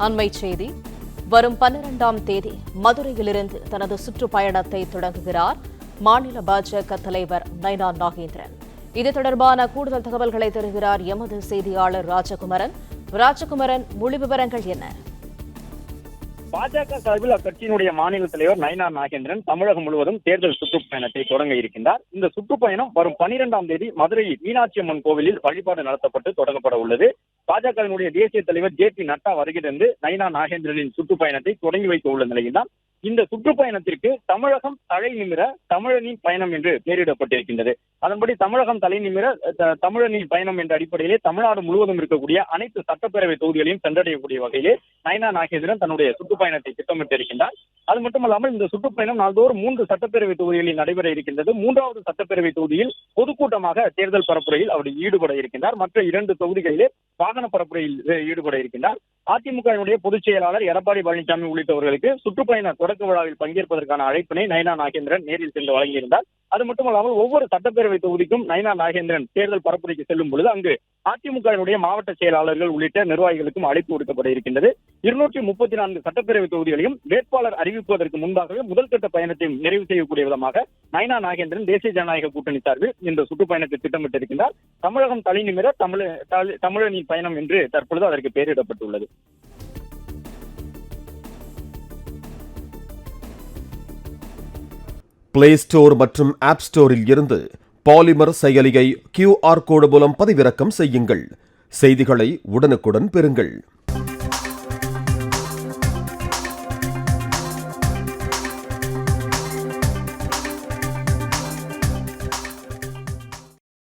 அண்மை செய்தி. வரும் 12ஆம் தேதி மதுரையிலிருந்து தனது சுற்றுப்பயணத்தை தொடங்குகிறார் மாநில பாஜக தலைவர் நைனா நாகேந்திரன். இது தொடர்பான கூடுதல் தகவல்களை தருகிறார் எமது செய்தியாளர் ராஜகுமரன். முழு விவரங்கள் என்ன? பாஜக சார்பில் அக்கட்சியினுடைய மாநில தலைவர் நைனா நாகேந்திரன் தமிழகம் முழுவதும் தேர்தல் சுற்றுப்பயணத்தை தொடங்க இருக்கின்றார். இந்த சுற்றுப்பயணம் வரும் 12ஆம் தேதி மதுரையில் மீனாட்சி அம்மன் கோவிலில் வழிபாடு நடத்தப்பட்டு தொடங்கப்பட உள்ளது. பாஜகவினுடைய தேசிய தலைவர் ஜே பி நட்டா வருகிறது நைனா நாகேந்திரனின் சுற்றுப்பயணத்தை தொடங்கி வைக்க உள்ள நிலையில்தான் இந்த சுற்றுப்பயணத்திற்கு தமிழகம் தலை நிமிர தமிழனின் பயணம் என்று பெயரிடப்பட்டிருக்கின்றது. அதன்படி தமிழகம் தலை நிமிர தமிழனின் பயணம் என்ற அடிப்படையிலே தமிழ்நாடு முழுவதும் இருக்கக்கூடிய அனைத்து சட்டப்பேரவை தொகுதிகளையும் சென்றடையக்கூடிய வகையிலே நைனா நாகேந்திரன் தன்னுடைய சுற்றுப்பயணத்தை திட்டமிட்டிருக்கின்றார். அது மட்டுமல்லாமல் இந்த சுற்றுப்பயணம் நாள்தோறும் 3 சட்டப்பேரவை தொகுதிகளில் நடைபெற இருக்கின்றது. 3வது சட்டப்பேரவை தொகுதியில் பொதுக்கூட்டமாக தேர்தல் பரப்புரையில் அவர் ஈடுபட இருக்கின்றார். மற்ற 2 தொகுதிகளிலே வாகன பரப்புரையில் ஈடுபட இருக்கின்றார். அதிமுகவினுடைய பொதுச் செயலாளர் எடப்பாடி பழனிசாமி உள்ளிட்டவர்களுக்கு சுற்றுப்பயண தொடக்க விழாவில் பங்கேற்பதற்கான அழைப்பினை நைனா நாகேந்திரன் நேரில் சென்று வழங்கியிருந்தார். அது மட்டுமல்லாமல் ஒவ்வொரு சட்டப்பேரவை தொகுதிக்கும் நைனா நாகேந்திரன் தேர்தல் பரப்புரைக்கு செல்லும் பொழுது அங்கு அதிமுகவினுடைய மாவட்ட செயலாளர்கள் உள்ளிட்ட நிர்வாகிகளுக்கும் அழைப்பு விடுக்கப்பட இருக்கின்றது. 234 சட்டப்பேரவை தொகுதிகளையும் வேட்பாளர் அறிவிப்பதற்கு முன்பாகவே முதல் கட்ட பயணத்தை நிறைவு செய்யக்கூடிய விதமாக நைனா நாகேந்திரன் தேசிய ஜனநாயக கூட்டணி சார்பில் இந்த சுற்றுப்பயணத்தை திட்டமிட்டிருக்கின்றார். தமிழகம் தலை நிமிர தமிழனின் பயணம் என்று தற்பொழுது அதற்கு பெயரிடப்பட்டுள்ளது. பிளே ஸ்டோர் மற்றும் ஆப் ஸ்டோரில் இருந்து பாலிமர் செயலியை QR கோடு மூலம் பதிவிறக்கம் செய்யுங்கள். செய்திகளை உடனுக்குடன் பெறுங்கள்.